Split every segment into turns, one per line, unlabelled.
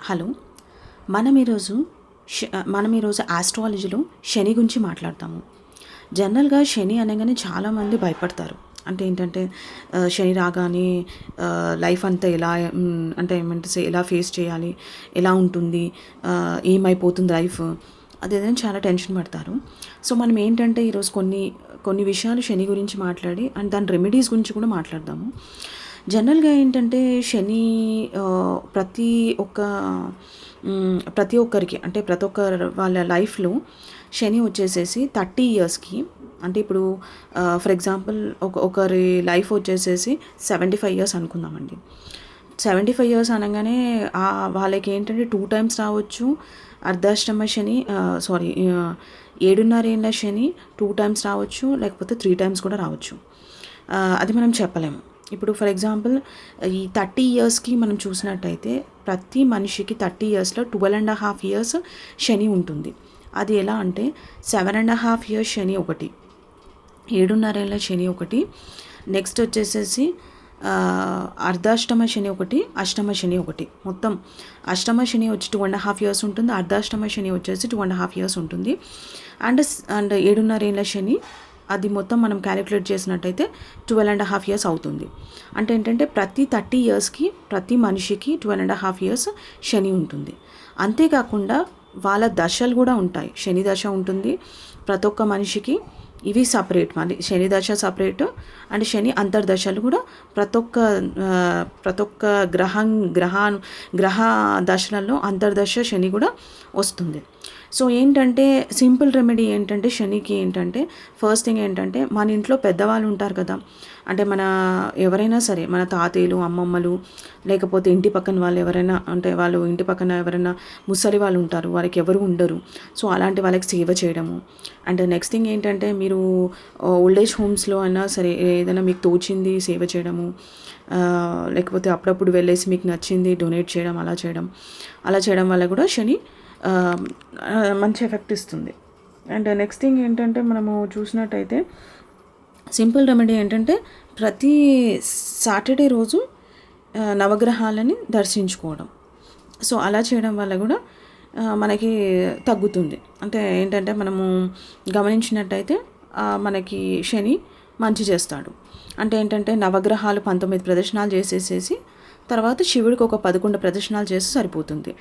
Hello. మనం ఈరోజు ఆస్ట్రాలజీలో శని గురించి మాట్లాడతాము. జనరల్గా శని అనగానే చాలామంది భయపడతారు. అంటే ఏంటంటే శని రాగానే లైఫ్ అంతా ఎలా అంటే ఏమంటే ఎలా ఫేస్ చేయాలి, ఎలా ఉంటుంది, ఏమైపోతుంది లైఫ్, అదేదని చాలా టెన్షన్ పడతారు. సో మనం ఏంటంటే ఈరోజు కొన్ని విషయాలు శని గురించి మాట్లాడి అండ్ దాని రెమెడీస్ గురించి కూడా మాట్లాడదాము. జనరల్గా ఏంటంటే శని ప్రతి ఒక్క ప్రతి ఒక్కరికి అంటే ప్రతి ఒక్కరు వాళ్ళ లైఫ్లో శని వచ్చేసేసి 30 ఇయర్స్కి, అంటే ఇప్పుడు ఫర్ ఎగ్జాంపుల్ ఒకరి లైఫ్ వచ్చేసేసి 75 ఇయర్స్ అనుకుందామండి. 75 ఇయర్స్ అనగానే వాళ్ళకి ఏంటంటే 2 టైమ్స్ రావచ్చు. అర్ధాష్టమ శని 7.5 ఏళ్ళ శని 2 టైమ్స్ రావచ్చు, లేకపోతే 3 టైమ్స్ కూడా రావచ్చు. అది మనం చెప్పలేము. ఇప్పుడు ఫర్ ఎగ్జాంపుల్ ఈ 30 ఇయర్స్కి మనం చూసినట్టయితే ప్రతి మనిషికి 30 ఇయర్స్లో 12.5 ఇయర్స్ శని ఉంటుంది. అది ఎలా అంటే 7.5 ఇయర్స్ శని ఒకటి, 7.5 ఏళ్ళ శని ఒకటి, నెక్స్ట్ వచ్చేసేసి అర్ధాష్టమ శని ఒకటి, అష్టమ శని ఒకటి. మొత్తం అష్టమ శని వచ్చి 2.5 ఇయర్స్ ఉంటుంది, అర్ధాష్టమ శని వచ్చేసి 2.5 ఇయర్స్ ఉంటుంది. అండ్ 7.5 ఏళ్ళ శని అది మొత్తం మనం క్యాలిక్యులేట్ చేసినట్టయితే 12.5 ఇయర్స్ అవుతుంది. అంటే ఏంటంటే ప్రతి 30 ఇయర్స్కి ప్రతి మనిషికి 12.5 ఇయర్స్ శని ఉంటుంది. అంతేకాకుండా వాళ్ళ దశలు కూడా ఉంటాయి. శని దశ ఉంటుంది ప్రతి ఒక్క మనిషికి. ఇవి సపరేట్, మళ్ళీ శని దశ సపరేట్ అండ్ శని అంతర్దశలు కూడా ప్రతి ఒక్క గ్రహ దశలలో అంతర్దశ శని కూడా వస్తుంది. సో ఏంటంటే సింపుల్ రెమెడీ ఏంటంటే శనికి ఏంటంటే ఫస్ట్ థింగ్ ఏంటంటే మన ఇంట్లో పెద్దవాళ్ళు ఉంటారు కదా, అంటే ఎవరైనా సరే మన తాతయ్యలు, అమ్మమ్మలు, లేకపోతే ఇంటి పక్కన వాళ్ళు ఎవరైనా, అంటే వాళ్ళు ఇంటి పక్కన ఎవరైనా ముసలి వాళ్ళు ఉంటారు, వారికి ఎవరు ఉండరు. సో అలాంటి వాళ్ళకి సేవ చేయడము. అండ్ నెక్స్ట్ థింగ్ ఏంటంటే మీరు ఓల్డ్ ఏజ్ హోమ్స్లో అయినా సరే ఏదైనా మీకు తోచింది సేవ చేయడము, లేకపోతే అప్పుడప్పుడు వెళ్ళేసి మీకు నచ్చింది డొనేట్ చేయడం, అలా చేయడం వల్ల కూడా శని మంచి ఎఫెక్ట్ ఇస్తుంది. అండ్ నెక్స్ట్ థింగ్ ఏంటంటే మనము చూసినట్టయితే సింపుల్ రెమెడీ ఏంటంటే ప్రతి సాటర్డే రోజు నవగ్రహాలని దర్శించుకోవడం. సో అలా చేయడం వల్ల కూడా మనకి తగ్గుతుంది. అంటే ఏంటంటే మనము గమనించినట్టయితే మనకి శని మంచి చేస్తాడు. అంటే ఏంటంటే నవగ్రహాలు 19 ప్రదక్షిణాలు చేసేసేసి తర్వాత శివుడికి ఒక 11 ప్రదక్షిణాలు చేసి సరిపోతుంది.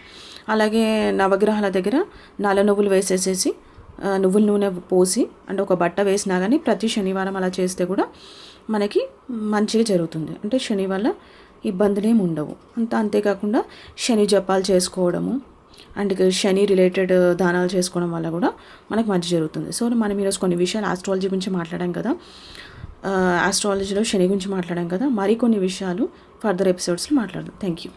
అలాగే నవగ్రహాల దగ్గర నల్ల నువ్వులు వేసేసేసి నువ్వుల నూనె పోసి అంటే ఒక బట్ట వేసినా కానీ ప్రతి శనివారం అలా చేస్తే కూడా మనకి మంచిగా జరుగుతుంది. అంటే శని వల్ల ఇబ్బందులు ఏమి ఉండవు. అంతేకాకుండా శని జపాలు చేసుకోవడము అండ్ శని రిలేటెడ్ దానాలు చేసుకోవడం వల్ల కూడా మనకు మంచి జరుగుతుంది. సో మనం ఈరోజు కొన్ని విషయాలు ఆస్ట్రాలజీ గురించి మాట్లాడాం కదా, ఆస్ట్రాలజీలో శని గురించి మాట్లాడాం కదా, మరికొన్ని విషయాలు ఫర్దర్ ఎపిసోడ్స్లో మాట్లాడదాం. Thank you.